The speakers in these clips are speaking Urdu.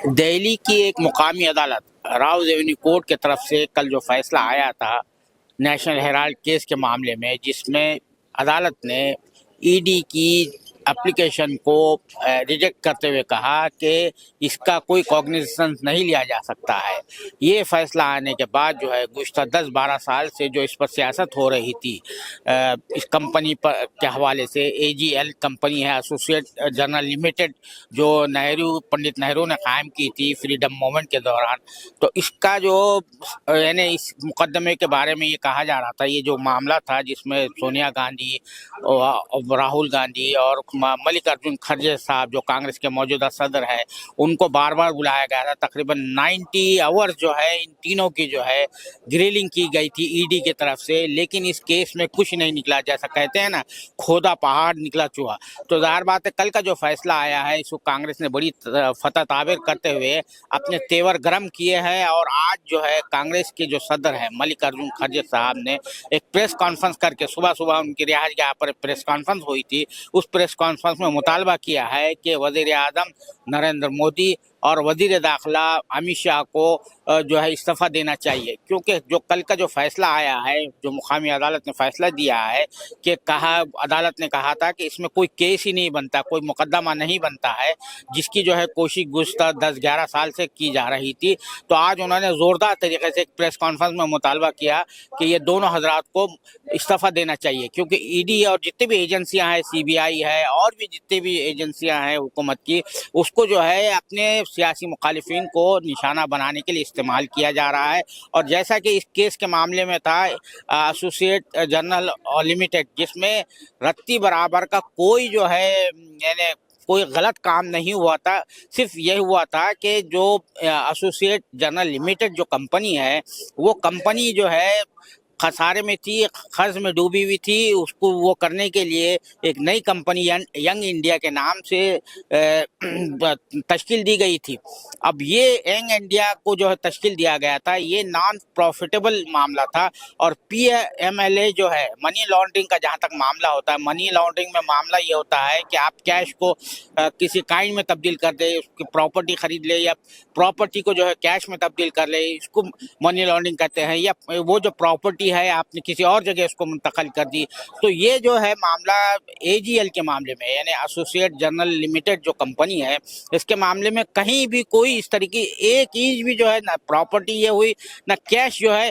دہلی کی ایک مقامی عدالت راؤز ایونیو کورٹ کی طرف سے کل جو فیصلہ آیا تھا نیشنل ہیرالڈ کیس کے معاملے میں، جس میں عدالت نے ای ڈی کی اپلیکیشن کو ریجیکٹ کرتے ہوئے کہا کہ اس کا کوئی کوگنیزنس نہیں لیا جا سکتا ہے۔ یہ فیصلہ آنے کے بعد جو ہے گزشتہ 10-12 سال سے جو اس پر سیاست ہو رہی تھی اس کمپنی پر کے حوالے سے، اے جی ایل کمپنی ہے، ایسوسیٹ جرنل لمیٹڈ، جو پنڈت نہرو نے قائم کی تھی فریڈم موومنٹ کے دوران، تو اس کا جو یعنی اس مقدمے کے بارے میں یہ کہا جا رہا تھا، یہ جو معاملہ تھا جس میں سونیا گاندھی، راہل گاندھی اور ملک ارجن کھرگے صاحب جو کانگریس کے موجودہ صدر ہے، ان کو بار بار بلایا گیا تھا۔ تقریباً 90 آورز جو ہے ان تینوں کی جو ہے گریلنگ کی گئی تھی ای ڈی کی طرف سے، لیکن اس کیس میں کچھ نہیں نکلا۔ جیسا کہتے ہیں نا، کھودا پہاڑ نکلا چوہا۔ تو ظاہر بات ہے کل کا جو فیصلہ آیا ہے اس کو کانگریس نے بڑی فتح تعبیر کرتے ہوئے اپنے تیور گرم کیے ہیں، اور آج جو ہے کانگریس کے جو صدر ہیں ملک ارجن کھرگے صاحب نے ایک پریس کانفرنس کر کے، صبح ان کی رہائش گاہ پر پریس کانفرنس ہوئی تھی، اس پریس کانفرنس میں مطالبہ کیا ہے کہ وزیر اعظم نریندر مودی اور وزیر داخلہ امت شاہ کو جو ہے استعفیٰ دینا چاہیے، کیونکہ جو کل کا جو فیصلہ آیا ہے، جو مقامی عدالت نے فیصلہ دیا ہے کہ عدالت نے کہا تھا کہ اس میں کوئی کیس ہی نہیں بنتا، کوئی مقدمہ نہیں بنتا ہے، جس کی جو ہے کوشش گزشتہ 10-11 سال سے کی جا رہی تھی۔ تو آج انہوں نے زوردار طریقے سے ایک پریس کانفرنس میں مطالبہ کیا کہ یہ دونوں حضرات کو استعفیٰ دینا چاہیے، کیونکہ ای ڈی اور جتنی بھی ایجنسیاں ہیں، سی بی آئی ہے اور بھی جتنی بھی ایجنسیاں ہیں حکومت کی، اس کو جو ہے اپنے سیاسی مخالفین کو نشانہ بنانے کے لیے استعمال کیا جا رہا ہے۔ اور جیسا کہ اس کیس کے معاملے میں تھا ایسوسیٹ جرنل لمیٹڈ، جس میں رتی برابر کا کوئی جو ہے یعنی کوئی غلط کام نہیں ہوا تھا، صرف یہ ہوا تھا کہ جو ایسوسیٹ جرنل لمیٹڈ جو کمپنی ہے، وہ کمپنی جو ہے خسارے میں تھی، قرض میں ڈوبی ہوئی تھی۔ اس کو وہ کرنے کے لیے ایک نئی کمپنی ینگ انڈیا کے نام سے تشکیل دی گئی تھی۔ اب یہ ینگ انڈیا کو جو ہے تشکیل دیا گیا تھا، یہ نان پروفیٹیبل معاملہ تھا، اور پی ایم ایل اے جو ہے منی لانڈرنگ کا جہاں تک معاملہ ہوتا ہے، منی لانڈرنگ میں معاملہ یہ ہوتا ہے کہ آپ کیش کو کسی کائن میں تبدیل کر دیں، اس کی پراپرٹی خرید لے، یا پراپرٹی کو جو ہے کیش میں تبدیل کر لے، اس کو منی لانڈرنگ کہتے ہیں، یا وہ جو پراپرٹی ہے آپ نے کسی اور جگہ اس کو منتقل کر دی۔ تو یہ جو ہے معاملہ اے جی ایل کے معاملے میں، یعنی ایسوسیٹ جرنل لمیٹڈ جو کمپنی ہے، اس کے معاملے میں کہیں بھی کوئی اس طریقے ایک چیز بھی جو ہے نہ پراپرٹی یہ ہوئی، نہ کیش جو ہے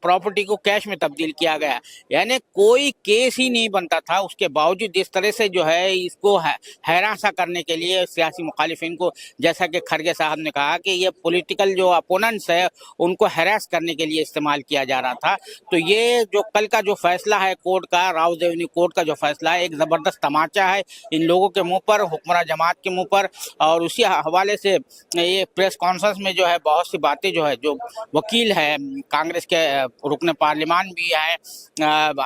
پراپرٹی کو کیش میں تبدیل کیا گیا، یعنی کوئی کیس ہی نہیں بنتا تھا۔ اس کے باوجود اس طرح سے جو ہے اس کو حیران سا کرنے کے لیے سیاسی مخالفین کو، جیسا کہ کھرگے صاحب نے کہا کہ یہ پولیٹیکل جو اپوننٹس ہے ان کو ہیراس کرنے کے لیے استعمال کیا جا رہا تھا۔ تو یہ جو کل کا جو فیصلہ ہے کورٹ کا، راؤز ایونیو کورٹ کا جو فیصلہ ہے، ایک زبردست تماچا ہے ان لوگوں کے منہ پر، حکمراں جماعت کے منہ پر۔ اور اسی حوالے سے یہ پریس کانفرنس میں جو ہے بہت سی باتیں جو ہے، جو وکیل ہے کانگریس کے رکن پارلیمان بھی ہیں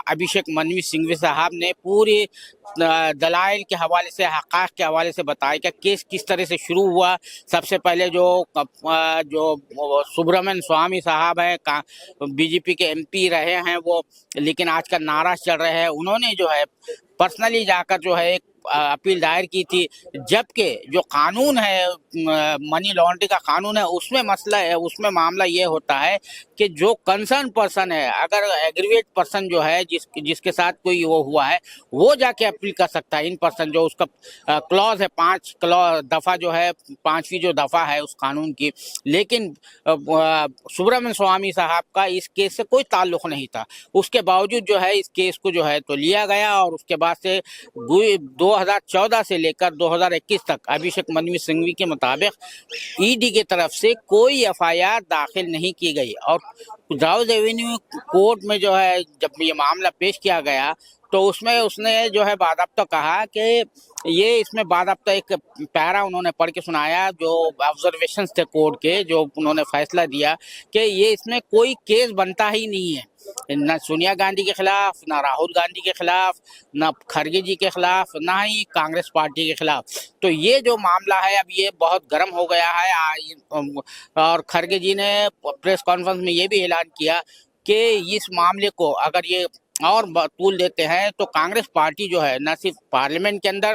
ابھیشیک منوی سنگھوی صاحب نے پوری دلائل کے حوالے سے، حقائق کے حوالے سے بتایا کہ کیس کس طرح سے شروع ہوا۔ سب سے پہلے جو سبرامن سوامی صاحب ہیں، بی جے پی کے ایم پی رہے ہیں وہ، لیکن آج کل ناراض چل رہے ہیں، انہوں نے جو ہے پرسنلی جا کر جو ہے ایک اپیل دائر کی تھی، جبکہ جو قانون ہے منی لانڈرنگ کا قانون ہے، اس میں مسئلہ ہے، اس میں معاملہ یہ ہوتا ہے کہ جو کنسرن پرسن ہے، اگر ایگریویٹ پرسن جو ہے جس کے ساتھ کوئی وہ ہوا ہے، وہ جا کے اپیل کر سکتا ہے۔ ان پرسن جو اس کا کلوز ہے، 5 دفعہ جو ہے، 5ویں جو دفعہ ہے اس قانون کی، لیکن سبرامن سوامی صاحب کا اس کیس سے کوئی تعلق نہیں تھا۔ اس کے باوجود جو ہے اس کیس کو جو ہے تو لیا گیا، اور اس کے بعد سے 2014 سے لے کر 2021 تک ابھیشیک منوی سنگھوی کے مطابق ای ڈی کی طرف سے کوئی ایف آئی آر داخل نہیں کی گئی۔ اور راؤز ایونیو کورٹ میں جو ہے جب یہ معاملہ پیش کیا گیا تو اس نے جو ہے باضابطہ کہا کہ یہ اس میں باضابطہ ایک پیرا انہوں نے پڑھ کے سنایا، جو آبزرویشنز تھے کورٹ کے، جو انہوں نے فیصلہ دیا کہ یہ اس میں کوئی کیس بنتا ہی نہیں ہے، نہ سونیا گاندھی کے خلاف، نہ راہل گاندھی کے خلاف، نہ کھرگے جی کے خلاف، نہ ہی کانگریس پارٹی کے خلاف۔ تو یہ جو معاملہ ہے اب یہ بہت گرم ہو گیا ہے، اور کھرگے جی نے پریس کانفرنس میں یہ بھی اعلان کیا کہ اس معاملے کو اگر یہ اور طول دیتے ہیں تو کانگریس پارٹی جو ہے نہ صرف پارلیمنٹ کے اندر